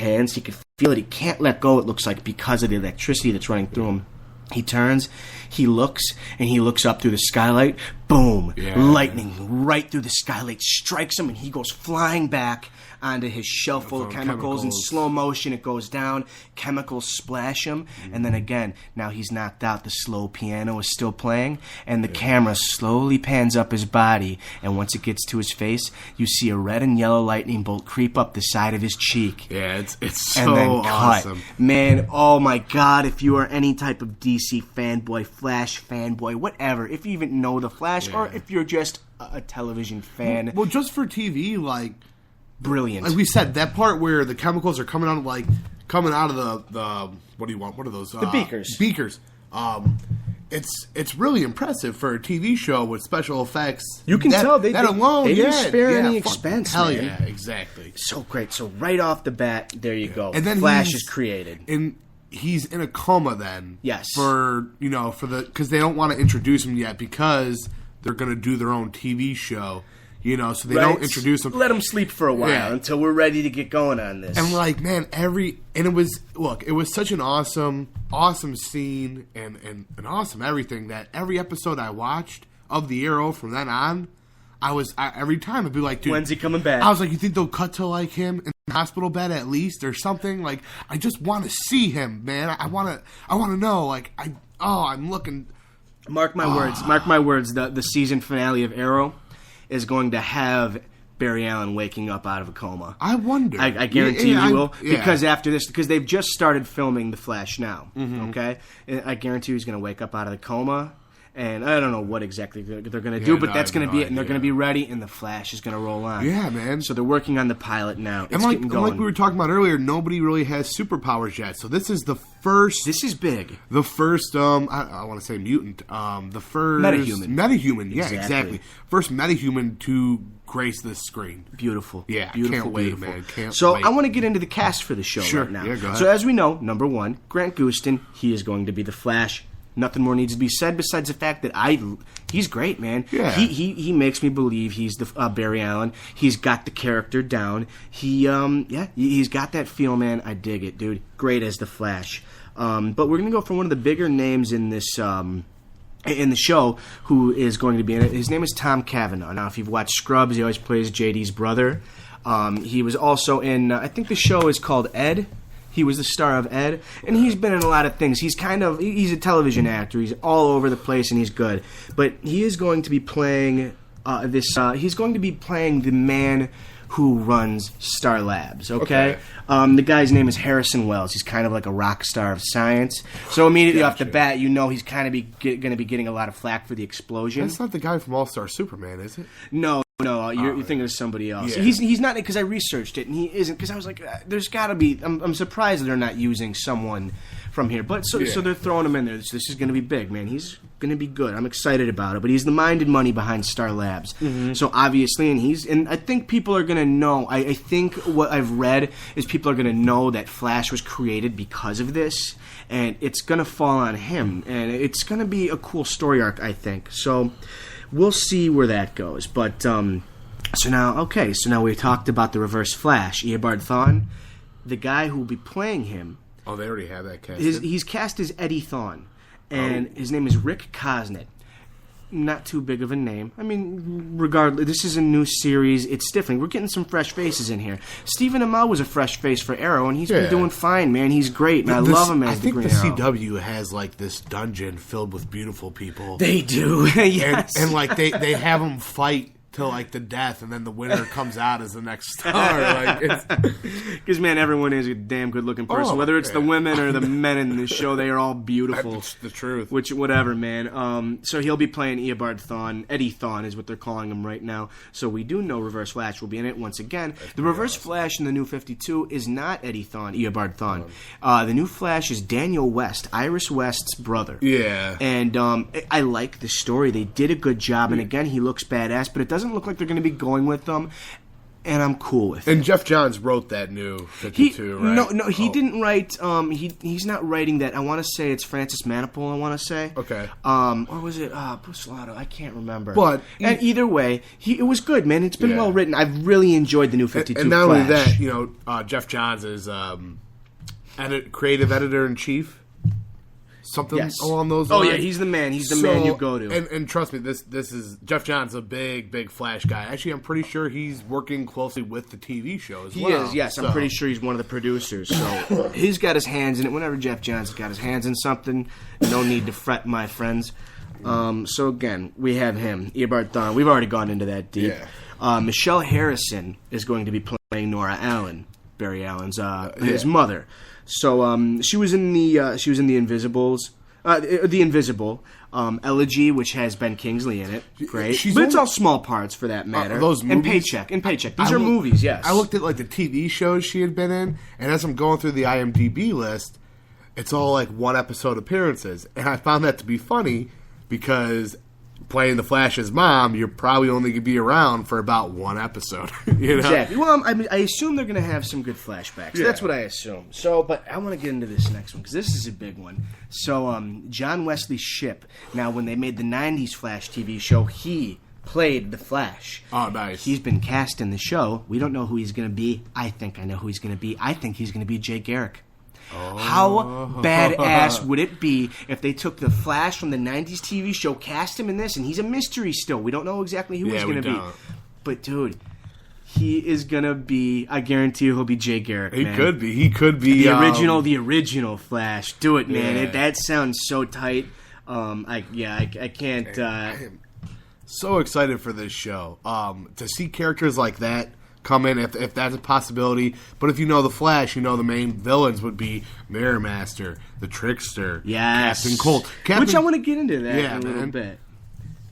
hands. He could feel it. He can't let go, it looks like, because of the electricity that's running through him. He turns, he looks, and he looks up through the skylight. Boom! Yeah. Lightning right through the skylight strikes him, and he goes flying back onto his shelf full of chemicals. In slow motion, it goes down. Chemicals splash him, and then again, now he's knocked out. The slow piano is still playing, and the camera slowly pans up his body, and once it gets to his face, you see a red and yellow lightning bolt creep up the side of his cheek. Yeah, it's so and then awesome. Cut. Man, oh my God, if you are any type of DC fanboy, Flash fanboy, whatever, if you even know the Flash, or if you're just a television fan. Well, just for TV, like... Brilliant. Like we said, that part where the chemicals are coming out of the what do you want? What are those? The beakers. Beakers. It's really impressive for a TV show with special effects. You can tell they didn't spare any expense. Hell man. yeah, exactly. So great. So right off the bat, there you go. And then Flash is created. And he's in a coma then. Yes. Because they don't want to introduce him yet because they're going to do their own TV show. So they don't introduce him. Let him sleep for a while until we're ready to get going on this. And man, it was such an awesome scene and an awesome everything that every episode I watched of the Arrow from then on, every time I'd be like, dude, when's he coming back? I was like, you think they'll cut to him in the hospital bed at least or something? Like, I just want to see him, man. I want to know. I'm looking. Mark my words. Mark my words. The season finale of Arrow is going to have Barry Allen waking up out of a coma. I wonder. I guarantee you will. Because after this, because they've just started filming The Flash now. Mm-hmm. Okay? I guarantee he's going to wake up out of the coma. And I don't know what exactly they're going to do, but that's going to be it. And they're going to be ready, and The Flash is going to roll on. Yeah, man. So they're working on the pilot now. It's getting going. Like we were talking about earlier, nobody really has superpowers yet. So this is the first... This is big. The first, I want to say mutant. The first... Metahuman. Yeah, exactly. First metahuman to grace this screen. Beautiful. Yeah, beautiful, can't wait, beautiful. Man. Can't so wait. I want to get into the cast for the show right now. Yeah, go ahead. So as we know, number one, Grant Gustin, he is going to be the Flash. Nothing more needs to be said besides the fact that he's great, man. Yeah. He makes me believe he's the Barry Allen. He's got the character down. He's got that feel, man. I dig it, dude. Great as the Flash. But we're gonna go for one of the bigger names in this in the show who is going to be in it. His name is Tom Cavanaugh. Now, if you've watched Scrubs, he always plays JD's brother. He was also in I think the show is called Ed. He was the star of Ed, and he's been in a lot of things. He's a television actor. He's all over the place, and he's good. But he is going to be playing he's going to be playing the man who runs Star Labs, okay? The guy's name is Harrison Wells. He's kind of like a rock star of science. So immediately off the bat, you know he's kind of going to be getting a lot of flack for the explosion. That's not the guy from All-Star Superman, is it? No, you're thinking of somebody else. Yeah. He's not, because I researched it, and he isn't, because I was like, there's got to be, I'm surprised they're not using someone from here. But so they're throwing him in there. This is going to be big, man. He's going to be good. I'm excited about it. But he's the mind and money behind Star Labs. Mm-hmm. So obviously, and I think people are going to know, I think what I've read is people are going to know that Flash was created because of this, and it's going to fall on him. And it's going to be a cool story arc, I think. So we'll see where that goes. But so now we talked about the Reverse Flash, Eobard Thawne. The guy who will be playing him. Oh, they already have that cast. He's cast as Eddie Thawne, and his name is Rick Cosnett. Not too big of a name. I mean, regardless, this is a new series. It's different. We're getting some fresh faces in here. Stephen Amell was a fresh face for Arrow, and he's been doing fine, man. He's great, and I love him as the Green Arrow. I think the CW has, like, this dungeon filled with beautiful people. They do, yes. And like, they have them fight till like the death, and then the winner comes out as the next star. Because man, everyone is a damn good looking person. Whether it's the women or the men in this show, they are all beautiful. That's the truth. Whatever, man. So he'll be playing Eobard Thawne. Eddie Thawne is what they're calling him right now. So we do know Reverse Flash will be in it once again. The Reverse Flash in the New 52 is not Eddie Thawne, Eobard Thawne. The new Flash is Daniel West, Iris West's brother. Yeah. And I like the story. They did a good job. And again, he looks badass, but it doesn't look like they're going to be going with them and I'm cool with it. And Jeff Johns wrote that new 52, right? No, he didn't write. He's not writing that. I want to say it's Francis Manipul. I want to say. Okay. Or was it Buslato? I can't remember. But and either way, it was good, man. It's been well written. I've really enjoyed the new 52. And not only Flash. that, Jeff Johns is creative editor in chief. Something along those lines. Oh yeah, he's the man. He's the man you go to. And trust me, this is Jeff Johns, a big Flash guy. Actually, I'm pretty sure he's working closely with the TV show as well. He is, yes. I'm pretty sure he's one of the producers. So he's got his hands in it. Whenever Jeff Johns has got his hands in something, no need to fret, my friends. So again, we have him, Eobard Thawne. We've already gone into that deep. Yeah. Michelle Harrison is going to be playing Nora Allen, Barry Allen's his mother. So she was in the Invisibles, the Invisible Elegy, which has Ben Kingsley in it. Great, but it's all small parts for that matter. Those movies, and Paycheck. These are movies. Yes, I looked at like the TV shows she had been in, and as I'm going through the IMDb list, it's all like one episode appearances, and I found that to be funny because playing the Flash's mom, you're probably only going to be around for about one episode. Exactly. Well, I assume they're going to have some good flashbacks. Yeah. That's what I assume. So, but I want to get into this next one because this is a big one. So, John Wesley Shipp. Now, when they made the '90s Flash TV show, he played the Flash. Oh, nice. He's been cast in the show. We don't know who he's going to be. I think I know who he's going to be. I think he's going to be Jay Garrick. Oh. How badass would it be if they took the Flash from the 90s TV show, cast him in this, and he's a mystery still. We don't know exactly who he's going to be. But, dude, he is going to be, I guarantee you he'll be Jay Garrick, man. He could be. The original Flash. Do it, man. That sounds so tight. I can't. I am so excited for this show. To see characters like that come in, if that's a possibility. But if you know the Flash, you know the main villains would be Mirror Master, the Trickster, Captain Cold. Which I want to get into that in a little bit.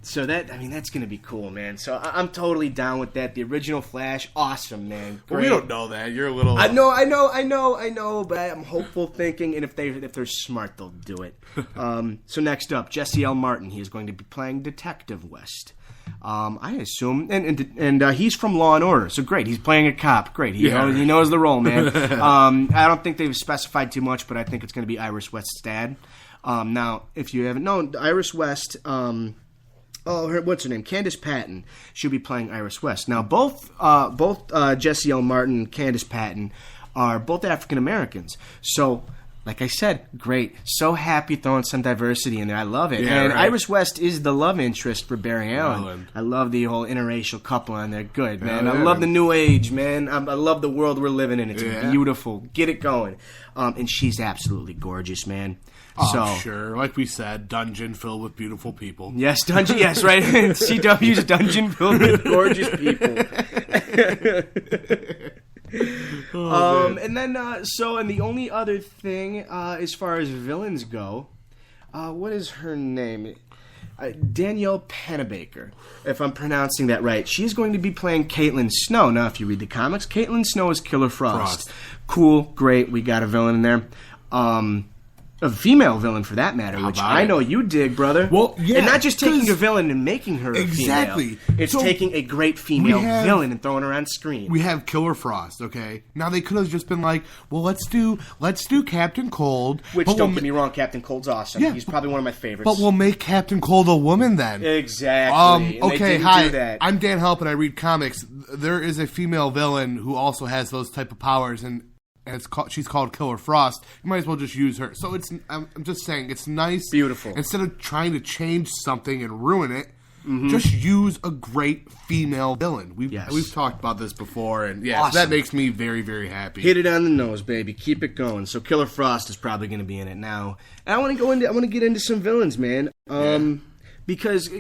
So that's going to be cool, man. So I'm totally down with that. The original Flash, awesome, man. Great. Well, we don't know that. You're a little. I know. But I'm hopeful thinking, and if they're smart, they'll do it. So next up, Jesse L. Martin. He is going to be playing Detective West. I assume, and he's from Law and Order, so great. He's playing a cop. Great. He knows the role, man. I don't think they've specified too much, but I think it's going to be Iris West's dad. Now, if you haven't known, Iris West. What's her name? Candice Patton. She'll be playing Iris West. Now, both Jesse L. Martin and Candice Patton are both African Americans. So, like I said, great. So happy throwing some diversity in there. I love it. Yeah, and right. Iris West is the love interest for Barry Allen. I love the whole interracial couple on there. Good, man. I love the new age, man. I love the world we're living in. It's beautiful. Get it going. And she's absolutely gorgeous, man. Oh, sure. Like we said, dungeon filled with beautiful people. Yes, dungeon. Yes, right. CW's dungeon filled with gorgeous people. And the only other thing, as far as villains go, what is her name? Danielle Pennebaker, if I'm pronouncing that right. She's going to be playing Caitlin Snow. Now, if you read the comics, Caitlin Snow is Killer Frost. Cool, great. We got a villain in there. A female villain, for that matter, which I know you dig, brother. Well, yeah. And not just taking a villain and making her a female. It's taking a great female villain and throwing her on screen. We have Killer Frost, okay? Now, they could have just been like, well, let's do Captain Cold. Which, don't get me wrong, Captain Cold's awesome. Yeah, he's probably one of my favorites. But we'll make Captain Cold a woman then. Exactly. Okay, hi. I'm Dan Help, and I read comics. There is a female villain who also has those type of powers, and she's called Killer Frost. You might as well just use her. So I'm just saying, it's nice. Beautiful. Instead of trying to change something and ruin it, just use a great female villain. We've talked about this before, and awesome. That makes me very, very happy. Hit it on the nose, baby. Keep it going. So Killer Frost is probably going to be in it now. And I want to get into some villains, man. Because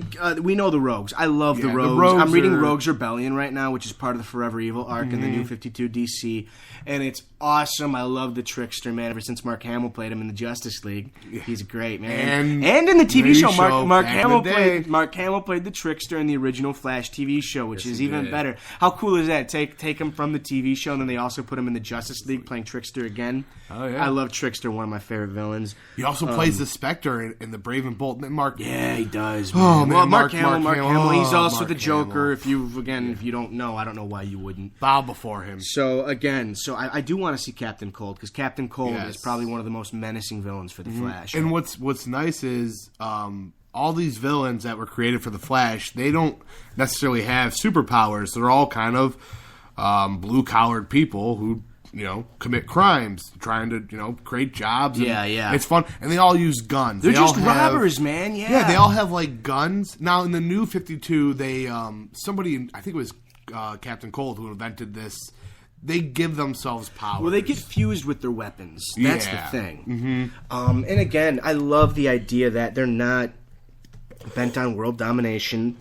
we know the Rogues. I love the Rogues. I'm reading Rogues Rebellion right now, which is part of the Forever Evil arc in the New 52 DC. And it's awesome. I love the Trickster, man. Ever since Mark Hamill played him in the Justice League. He's great, man. And in the TV show, Mark Hamill played the Trickster in the original Flash TV show, which is even better. How cool is that? Take him from the TV show, and then they also put him in the Justice League playing Trickster again. Oh, yeah. I love Trickster, one of my favorite villains. He also plays the Spectre in the Brave and Bold. Yeah, he does. does. Oh, Man. man, Well, Mark Mark Hamill. Hamill. He's Oh, also Mark the Joker. Hamill. If you don't know, I don't know why you wouldn't. Bow before him. So I do want to see Captain Cold because Captain Cold Yes. is probably one of the most menacing villains for the Flash. And what's nice is all these villains that were created for the Flash, they don't necessarily have superpowers. They're all kind of blue-collared people who, commit crimes, trying to, create jobs. And Yeah. It's fun. And they all use guns. They're They just all have- robbers, man. Yeah. Yeah, they all have, guns. Now, in the new 52, they, somebody, I think it was Captain Cold who invented this, they give themselves powers. Well, they get fused with their weapons. That's Yeah. the thing. Mm-hmm. And again, I love the idea that they're not bent on world domination.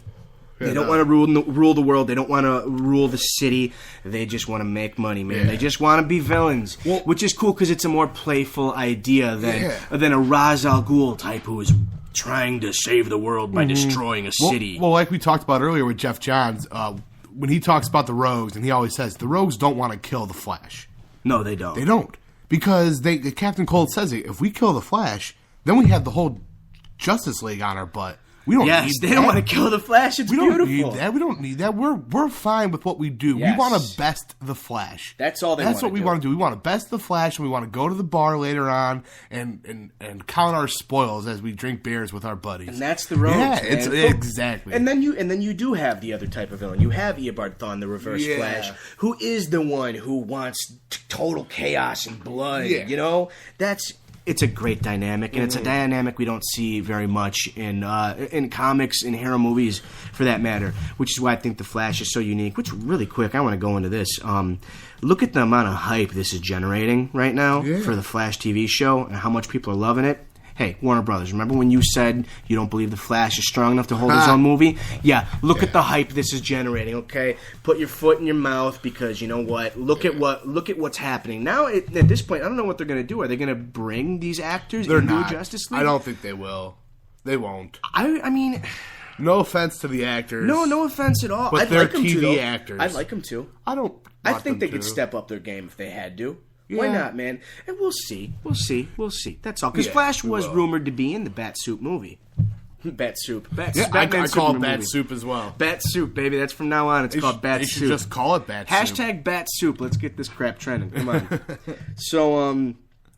They don't want to rule the world. They don't want to rule the city. They just want to make money, man. Yeah. They just want to be villains, which is cool because it's a more playful idea than a Ra's al Ghul type who is trying to save the world by destroying a city. Well, like we talked about earlier with Jeff Johns, when he talks about the Rogues, and he always says, the Rogues don't want to kill the Flash. No, they don't. They don't. Because Captain Cold says it. If we kill the Flash, then we have the whole Justice League on our butt. We don't Yes, need they that. don't want to kill the Flash. It's We beautiful. don't need that. We don't need that. We're fine with what we do. Yes. We want to best the Flash. That's all they That's wanna what we do. want to do. We want to best the Flash, and we want to go to the bar later on and count our spoils as we drink beers with our buddies. And that's the Rogues, Yeah, man. it's exactly. And then you do have the other type of villain. You have Eobard Thawne, the Reverse Yeah. Flash, who is the one who wants total chaos and blood. Yeah. It's a great dynamic, and it's a dynamic we don't see very much in comics, in hero movies, for that matter. Which is why I think the Flash is so unique. Which, really quick, I want to go into this. Look at the amount of hype this is generating right now for the Flash TV show, and how much people are loving it. Hey, Warner Brothers, remember when you said you don't believe the Flash is strong enough to hold his own movie? Yeah, look at the hype this is generating, okay? Put your foot in your mouth because you know what? Look at what's happening. Now, at this point, I don't know what they're going to do. Are they going to bring these actors They're into not. Justice League? I don't think they will. They won't. I mean... No offense to the actors. No offense at all. But I'd they're like them to, TV though. actors. I'd like them to. I don't. I want think them they could to. step up their game if they had to. Why Yeah. not, man? And we'll see. That's all. Because Yeah, Flash we was will. rumored to be in the Bat Soup movie. Bat Soup. Yeah, I Batman call it Superman Bat movie. Soup as well. Bat Soup, baby. That's from now on. It's called Bat They should Soup. just call it Bat Soup. Hashtag Bat Soup. Let's get this crap trending. Come on. So, and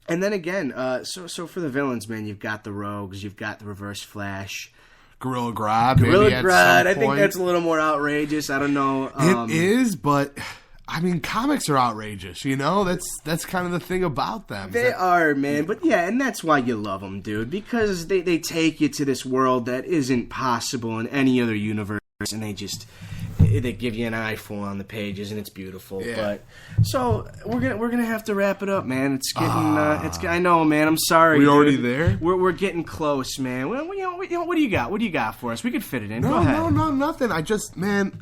then again, so for the villains, man, you've got the Rogues, you've got the Reverse Flash. Gorilla Grodd. Gorilla maybe at Grodd, some I think point. that's a little more outrageous. I don't know. It is, but I mean, comics are outrageous. That's kind of the thing about them. They are, man. But yeah, and that's why you love them, dude. Because they take you to this world that isn't possible in any other universe, and they give you an eyeful on the pages, and it's beautiful. Yeah. But so we're gonna have to wrap it up, man. It's getting I know, man. I'm sorry. We dude. already there? We're getting close, man. Well, what do you got? What do you got for us? We could fit it in. Go No, ahead. nothing. I just, man,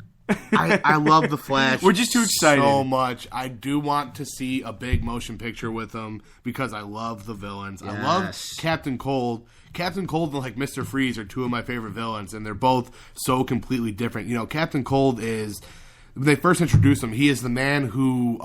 I love the Flash. We're just too excited. so much. I do want to see a big motion picture with them because I love the villains. I love Yes. Captain Cold. Captain Cold and Mr. Freeze are two of my favorite villains, and they're both so completely different. Captain Cold is, when they first introduced him, he is the man who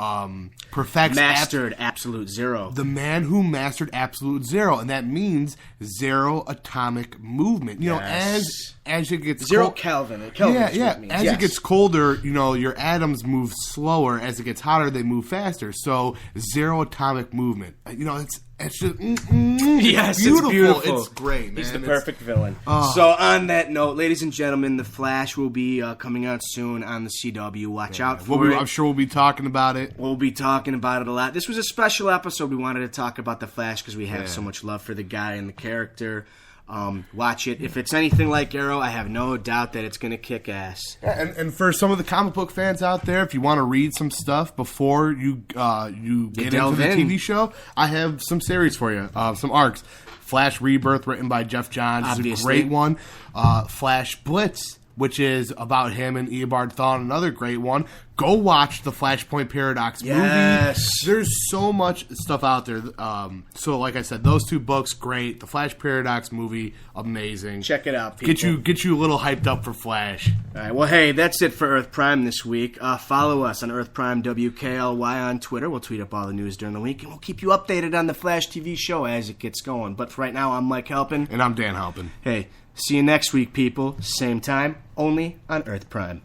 perfects Mastered Absolute Zero. the man who mastered absolute zero, and that means zero atomic movement. Yes. As it gets Zero cold- Kelvin. yeah. is what it means. As Yes. it gets colder, your atoms move slower. As it gets hotter, they move faster. So zero atomic movement. It's just Yes, beautiful. it's beautiful. It's great, man. He's the It's- perfect villain. So on that note, ladies and gentlemen, The Flash will be coming out soon on the CW. Watch out for it. I'm sure we'll be talking about it. We'll be talking about it a lot. This was a special episode. We wanted to talk about The Flash because we have so much love for the guy and the character. Watch it. If it's anything like Arrow, I have no doubt that it's going to kick ass. And for some of the comic book fans out there, if you want to read some stuff before you get into delve the in. TV show, I have some series for you, some arcs. Flash Rebirth, written by Jeff Johns, is a Obviously. great one. Flash Blitz, which is about him and Eobard Thawne, another great one. go watch the Flashpoint Paradox movie. There's so much stuff out there. So, like I said, those 2 books, great. The Flash Paradox movie, amazing. Check it out, people. Get you a little hyped up for Flash. All right, well, hey, that's it for Earth Prime this week. Follow us on Earth Prime WKLY on Twitter. We'll tweet up all the news during the week, and we'll keep you updated on the Flash TV show as it gets going. But for right now, I'm Mike Halpin. And I'm Dan Halpin. Hey, see you next week, people. Same time, only on Earth Prime.